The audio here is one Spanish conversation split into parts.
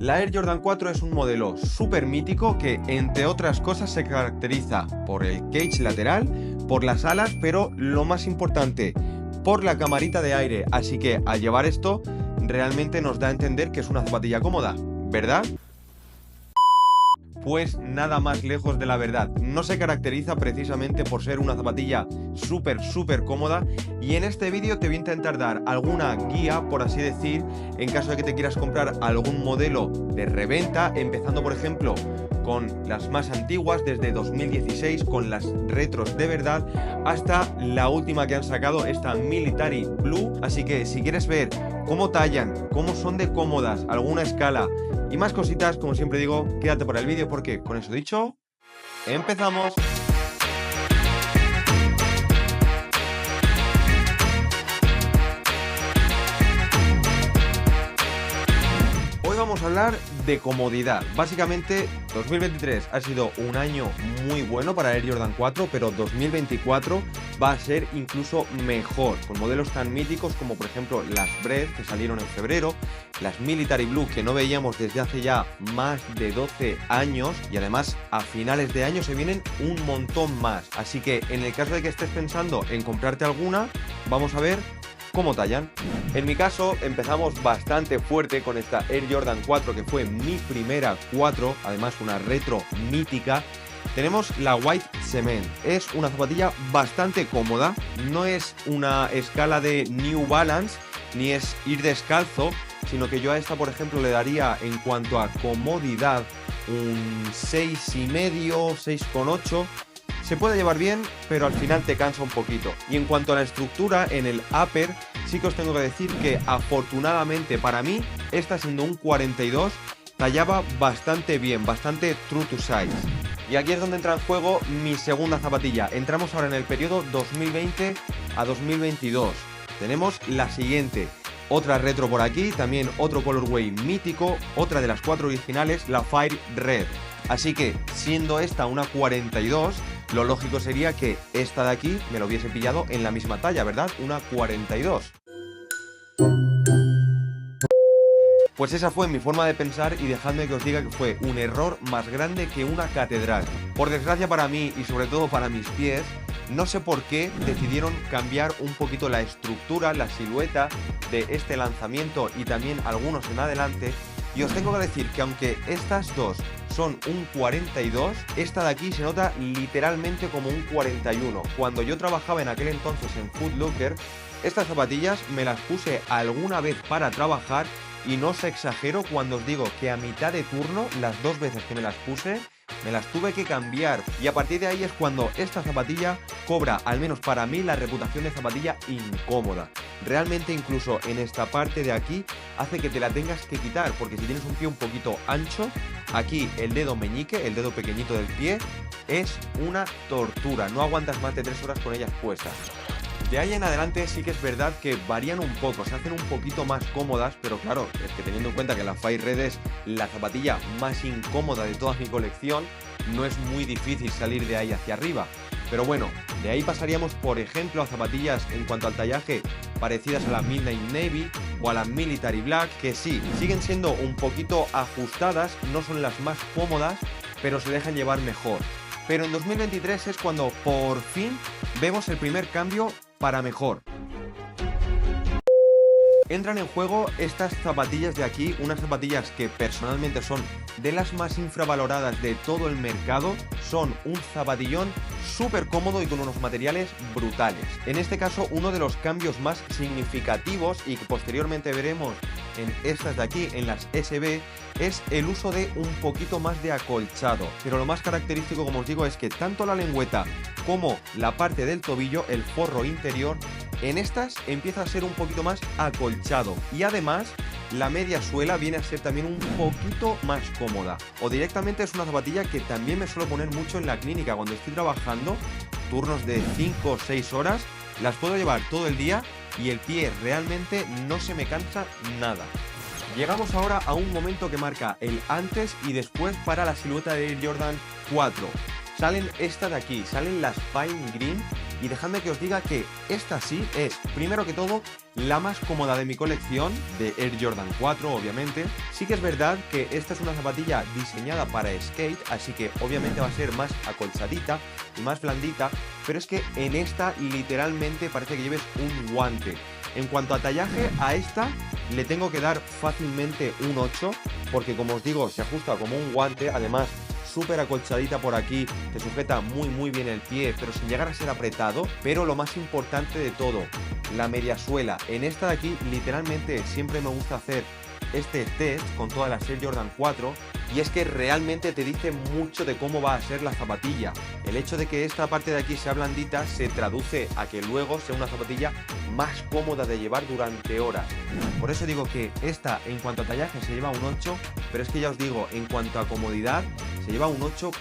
La Air Jordan 4 es un modelo súper mítico que, entre otras cosas, se caracteriza por el cage lateral, por las alas, pero lo más importante, por la camarita de aire. Así que al llevar esto, realmente nos da a entender que es una zapatilla cómoda, ¿verdad? Pues nada más lejos de la verdad. No se caracteriza precisamente por ser una zapatilla súper cómoda, y en este vídeo te voy a intentar dar alguna guía, por así decir, en caso de que te quieras comprar algún modelo de reventa, empezando por ejemplo con las más antiguas, desde 2016, con las retros de verdad, hasta la última que han sacado, esta Military Blue. Así que si quieres ver cómo tallan, cómo son de cómodas, alguna escala y más cositas, como siempre digo, quédate por el vídeo, porque con eso dicho, ¡empezamos! Hoy vamos a hablar de comodidad. Básicamente, 2023 ha sido un año muy bueno para Air Jordan 4, pero 2024 va a ser incluso mejor, con modelos tan míticos como por ejemplo las Bread, que salieron en febrero, las Military Blue, que no veíamos desde hace ya más de 12 años, y además a finales de año se vienen un montón más. Así que en el caso de que estés pensando en comprarte alguna, vamos a ver cómo tallan. En mi caso empezamos bastante fuerte con esta Air Jordan 4, que fue mi primera 4, además una retro mítica. Tenemos la White Cement. Es una zapatilla bastante cómoda, no es una escala de New Balance ni es ir descalzo, sino que yo a esta por ejemplo le daría, en cuanto a comodidad, un 6,5, 6,8. Se puede llevar bien, pero al final te cansa un poquito. Y en cuanto a la estructura, en el upper, sí que os tengo que decir que afortunadamente para mí, esta siendo un 42, tallaba bastante bien, bastante true to size. Y aquí es donde entra en juego mi segunda zapatilla. Entramos ahora en el periodo 2020 a 2022. Tenemos la siguiente. Otra retro por aquí, también otro colorway mítico, otra de las 4 originales, la Fire Red. Así que, siendo esta una 42, lo lógico sería que esta de aquí me lo hubiese pillado en la misma talla, ¿verdad? Una 42. Pues esa fue mi forma de pensar, y dejadme que os diga que fue un error más grande que una catedral. Por desgracia para mí, y sobre todo para mis pies, no sé por qué decidieron cambiar un poquito la estructura, la silueta de este lanzamiento, y también algunos en adelante. Y os tengo que decir que aunque estas dos son un 42, esta de aquí se nota literalmente como un 41. Cuando yo trabajaba en aquel entonces en Foot Locker, estas zapatillas me las puse alguna vez para trabajar, y no os exagero cuando os digo que a mitad de turno, las 2 veces que me las puse, me las tuve que cambiar. Y a partir de ahí es cuando esta zapatilla cobra, al menos para mí, la reputación de zapatilla incómoda. Realmente incluso en esta parte de aquí hace que te la tengas que quitar, porque si tienes un pie un poquito ancho, aquí el dedo meñique, el dedo pequeñito del pie, es una tortura. No aguantas más de 3 horas con ellas puestas. De ahí en adelante sí que es verdad que varían un poco, se hacen un poquito más cómodas, pero claro, es que teniendo en cuenta que la Fire Red es la zapatilla más incómoda de toda mi colección, no es muy difícil salir de ahí hacia arriba. Pero bueno, de ahí pasaríamos por ejemplo a zapatillas en cuanto al tallaje parecidas a la Midnight Navy o a la Military Black, que sí, siguen siendo un poquito ajustadas, no son las más cómodas, pero se dejan llevar mejor. Pero en 2023 es cuando por fin vemos el primer cambio para mejor. Entran en juego estas zapatillas de aquí, unas zapatillas que personalmente son de las más infravaloradas de todo el mercado. Son un zapatillón súper cómodo y con unos materiales brutales. En este caso, uno de los cambios más significativos, y que posteriormente veremos en estas de aquí, en las SB, es el uso de un poquito más de acolchado. Pero lo más característico, como os digo, es que tanto la lengüeta como la parte del tobillo, el forro interior, en estas empieza a ser un poquito más acolchado, y además la media suela viene a ser también un poquito más cómoda. O directamente es una zapatilla que también me suelo poner mucho en la clínica cuando estoy trabajando, turnos de 5 o 6 horas, las puedo llevar todo el día y el pie realmente no se me cansa nada. Llegamos ahora a un momento que marca el antes y después para la silueta de Air Jordan 4. salen esta de aquí, salen las Pine Green, y dejadme que os diga que esta sí es, primero que todo, la más cómoda de mi colección, de Air Jordan 4, obviamente. Sí que es verdad que esta es una zapatilla diseñada para skate, así que obviamente va a ser más acolchadita y más blandita, pero es que en esta literalmente parece que lleves un guante. En cuanto a tallaje, a esta le tengo que dar fácilmente un 8, porque como os digo, se ajusta como un guante, además súper acolchadita por aquí, te sujeta muy bien el pie, pero sin llegar a ser apretado. Pero lo más importante de todo, la media suela. En esta de aquí, literalmente, siempre me gusta hacer este test con todas las Air Jordan 4, y es que realmente te dice mucho de cómo va a ser la zapatilla. El hecho de que esta parte de aquí sea blandita se traduce a que luego sea una zapatilla más cómoda de llevar durante horas. Por eso digo que esta, en cuanto a tallaje, se lleva un 8, pero es que ya os digo, en cuanto a comodidad, se lleva un 8,5.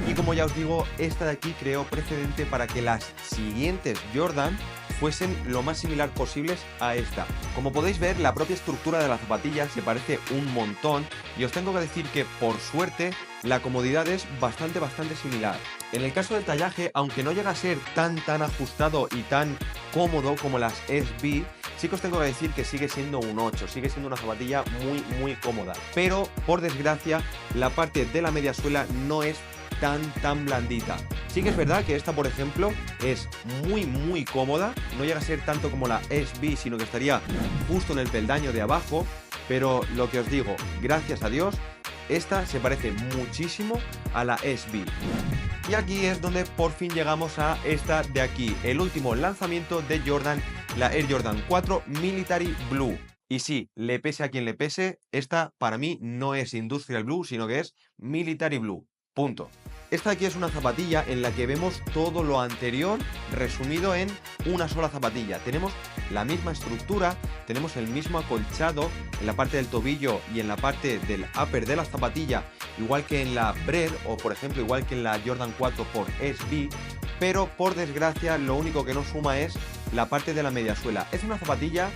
Y como ya os digo, esta de aquí creó precedente para que las siguientes Jordan fuesen lo más similar posibles a esta. Como podéis ver, la propia estructura de la zapatilla se parece un montón, y os tengo que decir que, por suerte, la comodidad es bastante similar. En el caso del tallaje, aunque no llega a ser tan ajustado y tan cómodo como las SB, sí que os tengo que decir que sigue siendo un 8, sigue siendo una zapatilla muy cómoda. Pero, por desgracia, la parte de la media suela no es tan blandita. Sí que es verdad que esta, por ejemplo, es muy cómoda, no llega a ser tanto como la SB, sino que estaría justo en el peldaño de abajo, pero lo que os digo, gracias a Dios, esta se parece muchísimo a la SB. Y aquí es donde por fin llegamos a esta de aquí, el último lanzamiento de Jordan, la Air Jordan 4 Military Blue. Y sí, le pese a quien le pese, esta para mí no es Industrial Blue, sino que es Military Blue. Punto. Esta aquí es una zapatilla en la que vemos todo lo anterior resumido en una sola zapatilla. Tenemos la misma estructura, tenemos el mismo acolchado en la parte del tobillo y en la parte del upper de la zapatilla, igual que en la Bread, o por ejemplo igual que en la Jordan 4 por SB, pero por desgracia lo único que no suma es la parte de la mediasuela. Es una zapatilla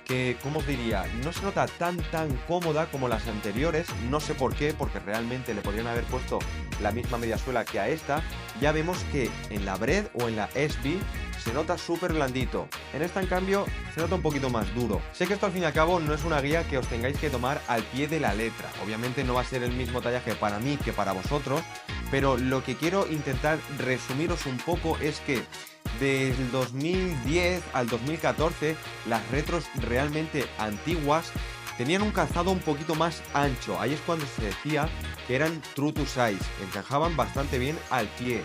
que, ¿cómo os diría? No se nota tan cómoda como las anteriores, no sé por qué, porque realmente le podrían haber puesto la misma mediasuela que a esta. Ya vemos que en la Bread o en la SB se nota súper blandito. En esta, en cambio, se nota un poquito más duro. Sé que esto al fin y al cabo no es una guía que os tengáis que tomar al pie de la letra. Obviamente no va a ser el mismo tallaje para mí que para vosotros, pero lo que quiero intentar resumiros un poco es que desde el 2010 al 2014, las retros realmente antiguas tenían un calzado un poquito más ancho. Ahí es cuando se decía que eran true to size, encajaban bastante bien al pie.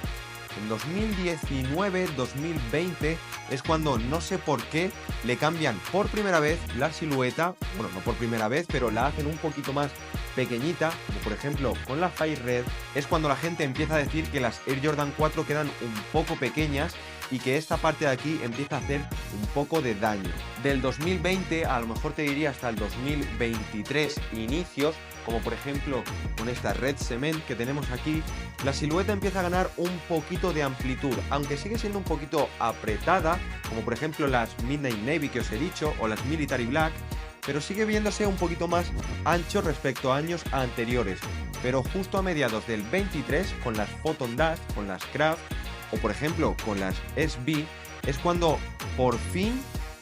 En 2019-2020 es cuando, no sé por qué, le cambian por primera vez la silueta. Bueno, no por primera vez, pero la hacen un poquito más pequeñita, como por ejemplo con la Fire Red. Es cuando la gente empieza a decir que las Air Jordan 4 quedan un poco pequeñas y que esta parte de aquí empieza a hacer un poco de daño. Del 2020, a lo mejor te diría hasta el 2023 inicios, como por ejemplo con esta Red Cement que tenemos aquí, la silueta empieza a ganar un poquito de amplitud, aunque sigue siendo un poquito apretada, como por ejemplo las Midnight Navy que os he dicho, o las Military Black, pero sigue viéndose un poquito más ancho respecto a años anteriores. Pero justo a mediados del 23, con las Photon Dust, con las Craft, o por ejemplo con las SB, es cuando por fin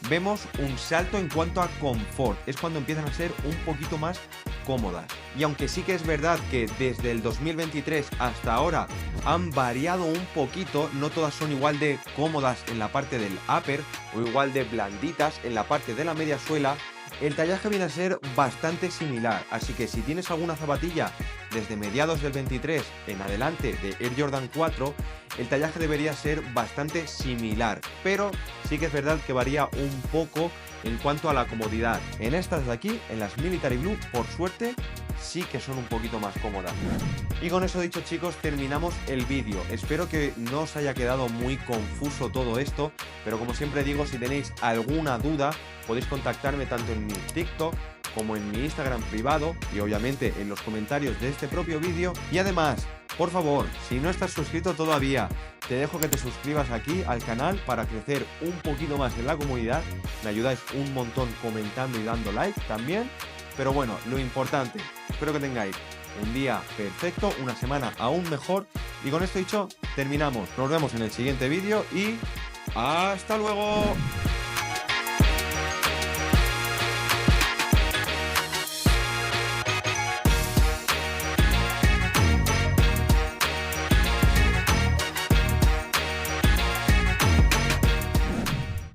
vemos un salto en cuanto a confort. Es cuando empiezan a ser un poquito más cómodas. Y aunque sí que es verdad que desde el 2023 hasta ahora han variado un poquito, no todas son igual de cómodas en la parte del upper o igual de blanditas en la parte de la media suela, el tallaje viene a ser bastante similar. Así que si tienes alguna zapatilla desde mediados del 23 en adelante de Air Jordan 4, el tallaje debería ser bastante similar, pero sí que es verdad que varía un poco en cuanto a la comodidad. En estas de aquí, en las Military Blue, por suerte, sí que son un poquito más cómodas. Y con eso dicho, chicos, terminamos el vídeo. Espero que no os haya quedado muy confuso todo esto, pero como siempre digo, si tenéis alguna duda, podéis contactarme tanto en mi TikTok como en mi Instagram privado y obviamente en los comentarios de este propio vídeo. Y además, por favor, si no estás suscrito todavía, te dejo que te suscribas aquí al canal para crecer un poquito más en la comunidad. Me ayudáis un montón comentando y dando like también. Pero bueno, lo importante, espero que tengáis un día perfecto, una semana aún mejor Y con esto dicho, terminamos. Nos vemos en el siguiente vídeo y ¡hasta luego!